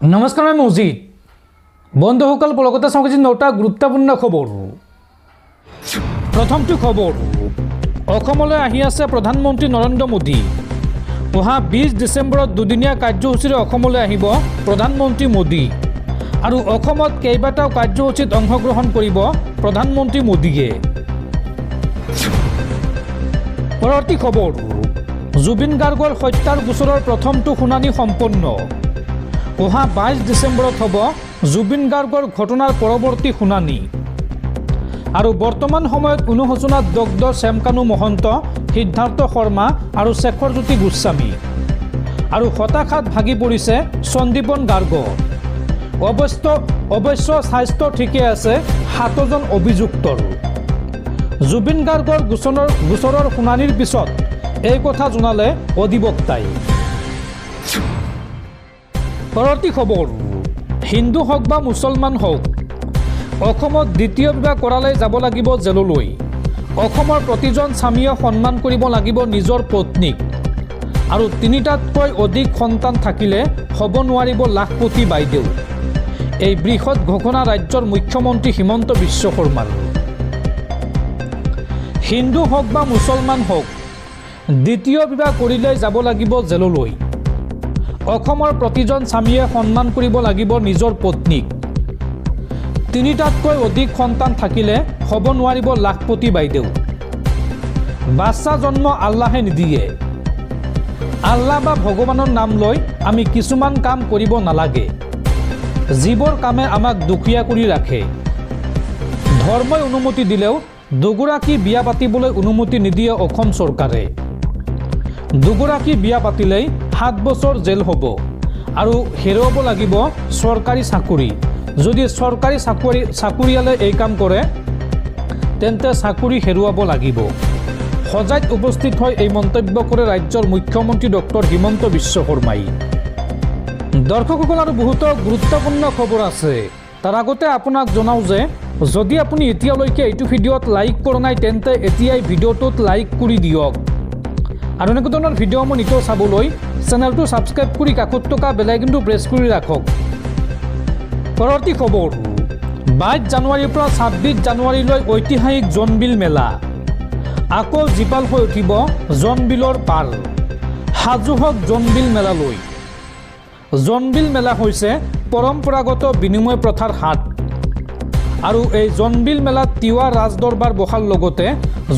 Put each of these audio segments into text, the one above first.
নমস্কাৰ, মই মজিদ। বন্ধুসকল, কলকাতা সংবাদ 9টা গুৰুত্বপূৰ্ণ খবৰ। প্ৰথমটো খবৰ, অসমলৈ আহি আছে প্ৰধানমন্ত্ৰী নৰেন্দ্ৰ মোদী। অহা 20 ডিচেম্বৰত দুদিনীয়া কাৰ্যসূচীৰে অসমলৈ আহিব প্ৰধানমন্ত্ৰী মোদী আৰু অসমত কেইবাটাও কাৰ্যসূচীত অংশগ্ৰহণ কৰিব প্ৰধানমন্ত্ৰী মোদীয়ে। পৰৱৰ্তী খবৰ, জুবিন গাৰ্গৰ হত্যাৰ গোচৰৰ প্ৰথমটো শুনানি সম্পন্ন। অহা 22 ডিচেম্বৰত হ'ব জুবিন গাৰ্গৰ ঘটনাৰ পৰৱৰ্তী শুনানি। আৰু বৰ্তমান সময়ত অনুশোচনাত দগ্ধ শ্যামকানু মহন্ত, সিদ্ধাৰ্থ শৰ্মা আৰু শেখৰজ্যোতি গোস্বামী। আৰু হতাশাত ভাগি পৰিছে সন্দীপন গাৰ্গ। অৱশ্য স্বাস্থ্য ঠিকে আছে 7জন অভিযুক্তৰ। জুবিন গাৰ্গৰ গোচৰৰ শুনানিৰ পিছত এই কথা জনালে অধিবক্তাই। পৰৱৰ্তী খবৰ, হিন্দু হওক বা মুছলমান হওক, অসমত দ্বিতীয় বিবাহ কৰালে যাব লাগিব জেললৈ। অসমৰ প্ৰতিজন স্বামীয়ে সন্মান কৰিব লাগিব নিজৰ পত্নীক। আৰু 3টাতকৈ অধিক সন্তান থাকিলে হ'ব নোৱাৰিব লাখপতি বাইদেউ। এই বৃহৎ ঘোষণা ৰাজ্যৰ মুখ্যমন্ত্ৰী হিমন্ত বিশ্ব শৰ্মাৰ। হিন্দু হওক বা মুছলমান হওক, দ্বিতীয় বিবাহ কৰিলে যাব লাগিব জেললৈ। অসমৰ প্ৰতিজন স্বামীয়ে সন্মান কৰিব লাগিব নিজৰ পত্নীক। 3টাতকৈ অধিক সন্তান থাকিলে হ'ব নোৱাৰিব লাখপতি বাইদেউ। বাচ্চা জন্ম আল্লাহে নিদিয়ে। আল্লাহ বা ভগৱানৰ নাম লৈ আমি কিছুমান কাম কৰিব নালাগে, যিবোৰ কামে আমাক দুখীয়া কৰি ৰাখে। ধৰ্মই অনুমতি দিলেও দুগৰাকী বিয়া পাতিবলৈ অনুমতি নিদিয়ে অসম চৰকাৰে। দুগৰাকী বিয়া পাতিলেই 7 বছৰ জেল হ'ব আৰু হেৰুৱাব লাগিব চৰকাৰী চাকৰি। যদি চৰকাৰী চাকৰিয়ালে এই কাম কৰে তেন্তে চাকৰি হেৰুৱাব লাগিব। সজাইত উপস্থিত হৈ এই মন্তব্য কৰে ৰাজ্যৰ মুখ্যমন্ত্ৰী ডক্টৰ হিমন্ত বিশ্ব শৰ্মাই। দৰ্শকসকল, আৰু বহুতো গুৰুত্বপূৰ্ণ খবৰ আছে। তাৰ আগতে আপোনাক জনাওঁ যে যদি আপুনি এতিয়ালৈকে এইটো ভিডিঅ'ত লাইক কৰা নাই তেন্তে এতিয়াই ভিডিঅ'টোত লাইক কৰি দিয়ক। আৰু এনেকুৱা ধৰণৰ ভিডিঅ'সমূহ নিতৌ চাবলৈ চেনেলটো ছাবস্ক্ৰাইব কৰি কাষত থকা বেল আইকনটো প্ৰেছ কৰি ৰাখক। পৰৱৰ্তী খবৰ, 22 জানুৱাৰীৰ পৰা 26 জানুৱাৰীলৈ ঐতিহাসিক জোনবিল মেলা। আকৌ জীপাল হৈ উঠিব জোনবিলৰ পাৰ। সাজু হওক জোনবিল মেলালৈ। জোনবিল মেলা হৈছে পৰম্পৰাগত বিনিময় প্ৰথাৰ হাট। আৰু এই জোনবিল মেলাত তিৱা ৰাজদৰবাৰ বহাৰ লগতে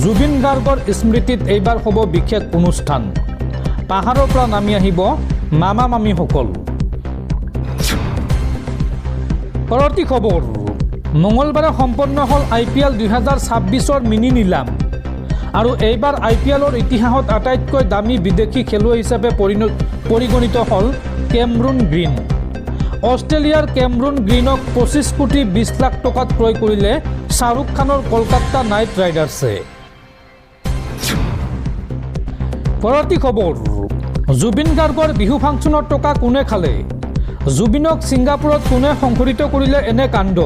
জুবিন গাৰ্গৰ স্মৃতিত এইবাৰ হ'ব বিশেষ অনুষ্ঠান। পাহাৰৰ পৰা নামি আহিব মামা মামীসকল। পৰৱৰ্তী খবৰ, মঙলবাৰে সম্পন্ন হ'ল IPL 2026ৰ মিনি নিলাম। আৰু এইবাৰ IPLৰ ইতিহাসত আটাইতকৈ দামী বিদেশী খেলুৱৈ হিচাপে পৰিগণিত হ'ল কেমৰুন গ্ৰীণ। অষ্ট্ৰেলিয়াৰ কেমৰুন গ্ৰীণক 25 কোটি 20 লাখ টকাত ক্ৰয় কৰিলে শ্বাহৰুখ খানৰ কলকাতা নাইট ৰাইডাৰ্ছে। পৰৱৰ্তী খবৰ, জুবিন গাৰ্গৰ বিহু ফাংচনৰ টকা কোনে খালে? জুবিনক ছিংগাপুৰত কোনে সংঘটিত কৰিলে এনে কাণ্ড?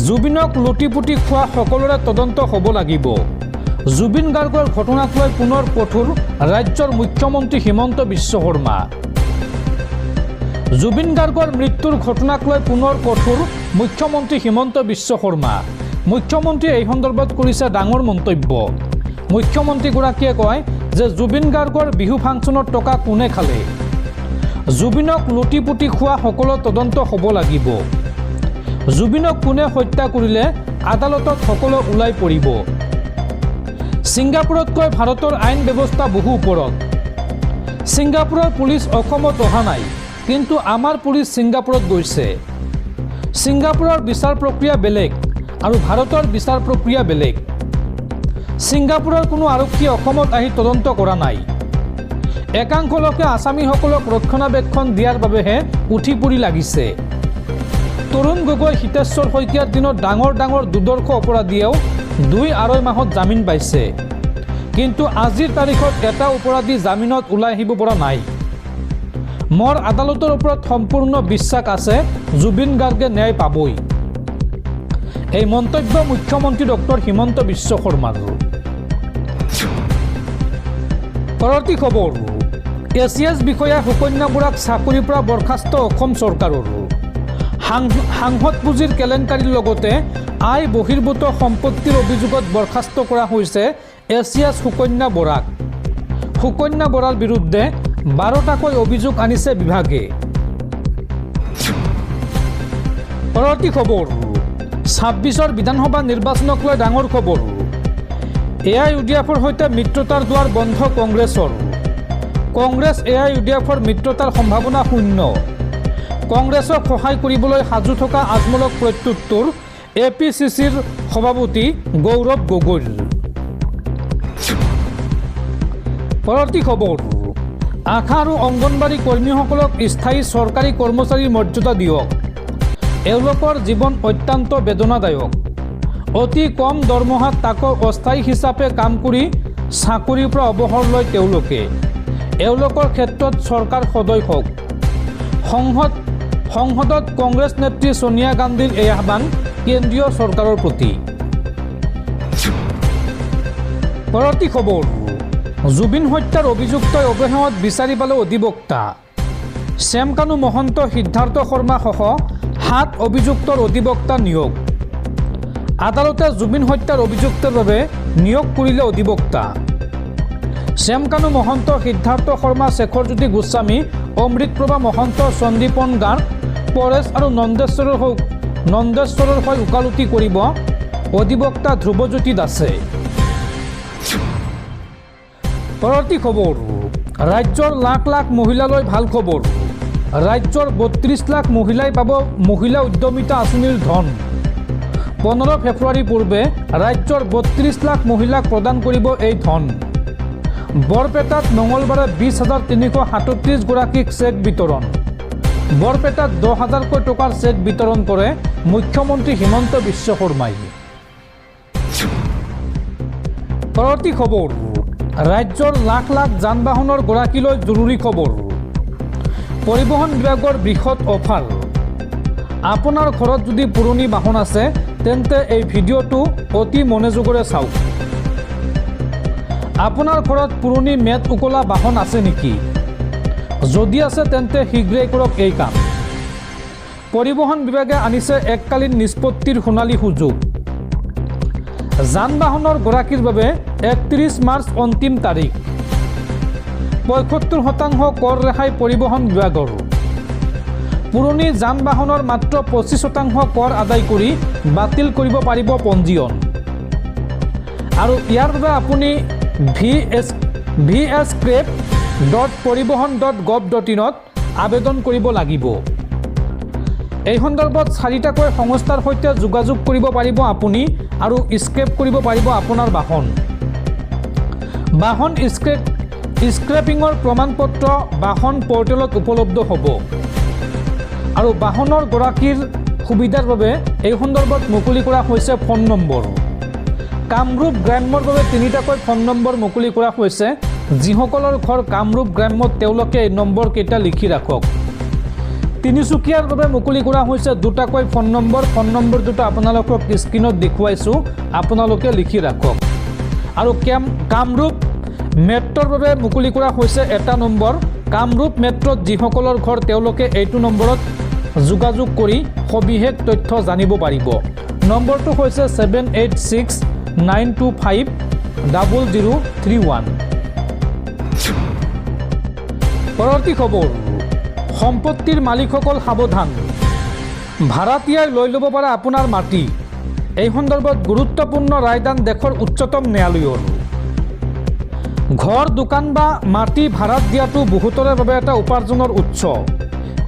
জুবিনক লুটি-পুটি খোৱা সকলোৰে তদন্ত হ'ব লাগিব। জুবিন গাৰ্গৰ ঘটনাক লৈ পুনৰ কঠোৰ ৰাজ্যৰ মুখ্যমন্ত্ৰী হিমন্ত বিশ্ব শৰ্মা। জুবিন গাৰ্গৰ মৃত্যুৰ ঘটনাক লৈ পুনৰ কঠোৰ মুখ্যমন্ত্ৰী হিমন্ত বিশ্ব শৰ্মা। মুখ্যমন্ত্ৰীয়ে এই সন্দৰ্ভত কৰিছে ডাঙৰ মন্তব্য। মুখ্যমন্ত্ৰীগৰাকীয়ে কয় যে জুবিন গাৰ্গৰ বিহু ফাংচনৰ টকা কোনে খালে? জুবিনক লুটি-পুটি খোৱা সকলো তদন্ত হ'ব লাগিব। জুবিনক কোনে হত্যা কৰিলে আদালতত সকলো ওলাই পৰিব। ছিংগাপুৰতকৈ ভাৰতৰ আইন ব্যৱস্থা বহু ওপৰত। ছিংগাপুৰৰ পুলিচ অসমত অহা নাই, কিন্তু আমাৰ পুলিচ ছিংগাপুৰত গৈছে। ছিংগাপুৰৰ বিচাৰ প্ৰক্ৰিয়া বেলেগ আৰু ভাৰতৰ বিচাৰ প্ৰক্ৰিয়া বেলেগ। ছিংগাপুৰৰ কোনো আৰক্ষীয়ে অসমত আহি তদন্ত কৰা নাই। একাংশ লোকে আছামীসকলক ৰক্ষণাবেক্ষণ দিয়াৰ বাবেহে উঠি পৰি লাগিছে। তৰুণ গগৈ, হিতেশ্বৰ শইকীয়াৰ দিনত ডাঙৰ ডাঙৰ দুৰ্দৰ্শ অপৰাধীয়েও 2-2.5 মাহত জামিন পাইছে। কিন্তু আজিৰ তাৰিখত এটা অপৰাধী জামিনত ওলাই আহিব পৰা নাই। মোৰ আদালতৰ ওপৰত সম্পূৰ্ণ বিশ্বাস আছে জুবিন গাৰ্গে ন্যায় পাবই। এই মন্তব্য মুখ্যমন্ত্ৰী ডক্টৰ হিমন্ত বিশ্ব শৰ্মাৰ। পৰৱৰ্তী খবৰ, এছিএছ বিষয়া সুকন্যা বৰাক চাকৰিৰ পৰা বৰ্খাস্ত অসম চৰকাৰৰ। সাংসদ পুঁজিৰ কেলেংকাৰীৰ লগতে আয় বহিৰ্ভূত সম্পত্তিৰ অভিযোগত বৰ্খাস্ত কৰা হৈছে এছিএছ সুকন্যা বৰাক। সুকন্যা বৰাৰ বিৰুদ্ধে 12টাকৈ অভিযোগ আনিছে বিভাগে। পৰৱৰ্তী খবৰ, 26ৰ বিধানসভা নিৰ্বাচনক লৈ ডাঙৰ খবৰ। AIUDFৰ সৈতে মিত্ৰতাৰ দুৱাৰ বন্ধ কংগ্ৰেছৰ। কংগ্ৰেছ AIUDFৰ মিত্ৰতাৰ সম্ভাৱনা শূন্য। কংগ্ৰেছক সহায় কৰিবলৈ সাজু থকা আজমলক প্ৰত্যুত্তৰ APCCৰ সভাপতি গৌৰৱ গগৈৰ। পৰৱৰ্তী খবৰ, আশা আৰু অংগনবাড়ী কৰ্মীসকলক স্থায়ী চৰকাৰী কৰ্মচাৰীৰ মৰ্যাদা দিয়ক। এওঁলোকৰ জীৱন অত্যন্ত বেদনাদায়ক। অতি কম দৰমহাত তাকো অস্থায়ী হিচাপে কাম কৰি চাকৰিৰ পৰা অৱসৰ লয় তেওঁলোকে। এওঁলোকৰ ক্ষেত্ৰত চৰকাৰ সদয় হওক। সংসদত কংগ্ৰেছ নেত্ৰী ছোনিয়া গান্ধীৰ এই আহ্বান কেন্দ্ৰীয় চৰকাৰৰ প্ৰতি। পৰৱৰ্তী খবৰ, জুবিন হত্যাৰ অভিযুক্তই অৱশেষত বিচাৰি পালে অধিবক্তা। শ্যামকানু মহন্ত, সিদ্ধাৰ্থ শৰ্মা সহ 7 অভিযুক্তৰ অধিবক্তা নিয়োগ। আদালতে জুবিন হত্যাৰ অভিযুক্তৰ বাবে নিয়োগ কৰিলে অধিবক্তা। শ্যামকানু মহন্ত, সিদ্ধাৰ্থ শৰ্মা, শেখৰজ্যোতি গোস্বামী, অমৃতপ্ৰভা মহন্ত, সন্দীপন গাৰ্গ, পৰেশ আৰু নন্দেশ্বৰৰ হৈ ওকালতি কৰিব অধিবক্তা ধ্ৰুৱজ্যোতি দাসে। পৰৱৰ্তী খবৰ, ৰাজ্যৰ লাখ লাখ মহিলালৈ ভাল খবৰ। ৰাজ্যৰ 32 লাখ মহিলাই পাব মহিলা উদ্যমিতা আঁচনিৰ ধন। 15 ফেব্ৰুৱাৰী পূৰ্বে ৰাজ্যৰ 32 লাখ মহিলাক প্ৰদান কৰিব এই ধন। বৰপেটাত মঙলবাৰে 20,337 গৰাকীক চেক বিতৰণ। বৰপেটাত 10,000কৈ টকাৰ চেক বিতৰণ কৰে মুখ্যমন্ত্ৰী হিমন্ত বিশ্ব শৰ্মাই। পৰৱৰ্তী খবৰ, ৰাজ্যৰ লাখ লাখ যান বাহনৰ গৰাকীলৈ জৰুৰী খবৰ। পৰিবহণ বিভাগৰ বৃহৎ অফাৰ। আপোনাৰ ঘৰত যদি পুৰণি বাহন আছে তেন্তে এই ভিডিঅ'টো অতি মনোযোগেৰে চাওক। আপোনাৰ ঘৰত পুৰণি মেট উকলা বাহন আছে নেকি? যদি আছে তেন্তে শীঘ্ৰেই কৰক এই কাম। পৰিবহণ বিভাগে আনিছে এককালীন নিষ্পত্তিৰ সোণালী সুযোগ। যান বাহনৰ গৰাকীৰ বাবে 31 মাৰ্চ অন্তিম তাৰিখ। 75% কৰ ৰেহাই পৰিবহণ বিভাগৰ। পুৰণি যান বাহনৰ মাত্ৰ 25% কৰ আদায় কৰি বাতিল কৰিব পাৰিব পঞ্জীয়ন। আৰু ইয়াৰ বাবে আপুনি vscrap.পৰিবহণ.gov.in ত আবেদন কৰিব লাগিব। এই সন্দৰ্ভত 4টাকৈ সংস্থাৰ সৈতে যোগাযোগ কৰিব পাৰিব আপুনি আৰু স্ক্ৰেপ কৰিব পাৰিব আপোনাৰ বাহন। বাহন স্ক্ৰেপিঙৰ প্ৰমাণপত্ৰ বাহন পৰ্টেলত উপলব্ধ হ'ব। আৰু বাহনৰ গৰাকীৰ সুবিধাৰ বাবে এই সন্দৰ্ভত মুকলি কৰা হৈছে ফোন নম্বৰ। কামৰূপ গ্ৰাম্যৰ বাবে 3টাকৈ ফোন নম্বৰ মুকলি কৰা হৈছে। যিসকলৰ ঘৰ কামৰূপ গ্ৰাম্যত তেওঁলোকে এই নম্বৰকেইটা লিখি ৰাখক। তিনিচুকীয়াৰ বাবে মুকলি কৰা হৈছে 2টাকৈ ফোন নম্বৰ। ফোন নম্বৰ দুটা আপোনালোকক স্ক্ৰীণত দেখুৱাইছোঁ, আপোনালোকে লিখি ৰাখক। আৰু কামৰূপ মেট্ৰৰ বাবে মুকলি কৰা হৈছে 1টা নম্বৰ। কামৰূপ মেট্ৰত যিসকলৰ ঘৰ তেওঁলোকে এইটো নম্বৰত যোগাযোগ কৰি সবিশেষ তথ্য জানিব পাৰিব। নম্বৰটো হৈছে 7869250031। পৰৱৰ্তী খবৰ, সম্পত্তিৰ মালিকসকল সাৱধান। ভাড়াতীয়াই লৈ ল'ব পাৰে আপোনাৰ মাটি। এই সন্দৰ্ভত গুৰুত্বপূৰ্ণ ৰায়দান দেশৰ উচ্চতম ন্যায়ালয়ৰ। ঘৰ, দোকান বা মাটি ভাড়াত দিয়াটো বহুতৰে বাবে এটা উপাৰ্জনৰ উৎস।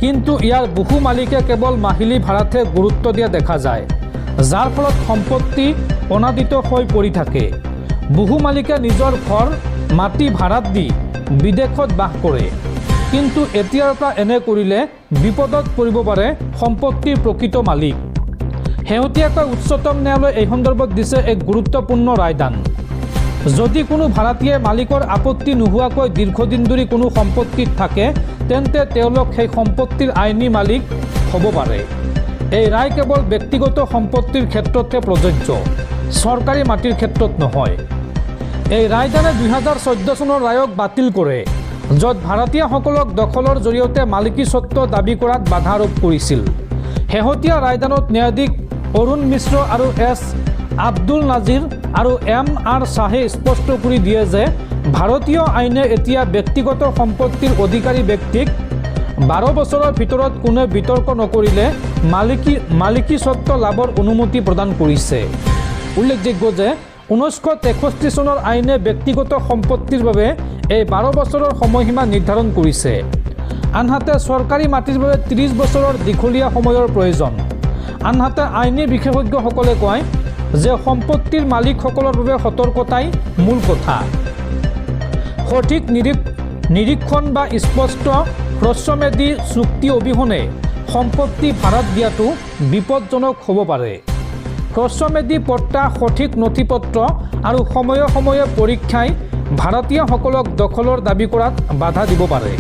কিন্তু ইয়াৰ বহু মালিকে কেৱল মাহিলী ভাড়াতহে গুৰুত্ব দিয়া দেখা যায়, যাৰ ফলত সম্পত্তি অনাদিত হৈ পৰি থাকে। বহু মালিকে নিজৰ ঘৰ, মাটি ভাড়াত দি বিদেশত বাস কৰে। কিন্তু এতিয়াৰ পৰা এনে কৰিলে বিপদত পৰিব পাৰে সম্পত্তিৰ প্ৰকৃত মালিক। শেহতীয়াকৈ উচ্চতম ন্যায়ালয়ে এই সন্দৰ্ভত দিছে এক গুৰুত্বপূৰ্ণ ৰায়দান। যদি কোনো ভাড়াতীয়ে মালিকৰ আপত্তি নোহোৱাকৈ দীৰ্ঘদিন ধৰি কোনো সম্পত্তিত থাকে তেন্তে তেওঁলোক সেই সম্পত্তিৰ আইনী মালিক হ'ব পাৰে। এই ৰায় কেৱল ব্যক্তিগত সম্পত্তিৰ ক্ষেত্ৰতহে প্ৰযোজ্য, চৰকাৰী মাটিৰ ক্ষেত্ৰত নহয়। এই ৰায়দানে 2014 চনৰ ৰায়ক বাতিল কৰে য'ত ভাৰতীয়সকলক দখলৰ জৰিয়তে মালিকী স্বত্ব দাবী কৰাত বাধা আৰোপ কৰিছিল। শেহতীয়া ৰায়দানত ন্যায়াধীশ অৰুণ মিশ্ৰ আৰু এছ আব্দুল নাজিৰ আৰু MR শ্বাহে স্পষ্ট কৰি দিয়ে যে ভাৰতীয় আইনে এতিয়া ব্যক্তিগত সম্পত্তিৰ অধিকাৰী ব্যক্তিক 12 বছৰৰ ভিতৰত কোনো বিতৰ্ক নকৰিলে মালিকী স্বত্ব লাভৰ অনুমতি প্ৰদান কৰিছে। উল্লেখযোগ্য যে 1963 চনৰ আইনে ব্যক্তিগত সম্পত্তিৰ বাবে এই 12 বছৰৰ সময়সীমা নিৰ্ধাৰণ কৰিছে। আনহাতে চৰকাৰী মাটিৰ বাবে 30 বছৰৰ দীঘলীয়া সময়ৰ প্ৰয়োজন। আনহাতে আইনী বিশেষজ্ঞসকলে কয় যে সম্পত্তিৰ মালিকসকলৰ বাবে সতৰ্কতাই মূল কথা। সঠিক নিৰীক্ষণ বা স্পষ্ট হ্ৰস্বম্যাদী চুক্তি অবিহনে সম্পত্তি ভাড়াত দিয়াটো বিপদজনক হ'ব পাৰে। হ্ৰস্বম্যাদী পট্টা, সঠিক নথিপত্ৰ আৰু সময়ে সময়ে পৰীক্ষাই ভাৰতীয়সকলক দখলৰ দাবী কৰাত বাধা দিব পাৰে।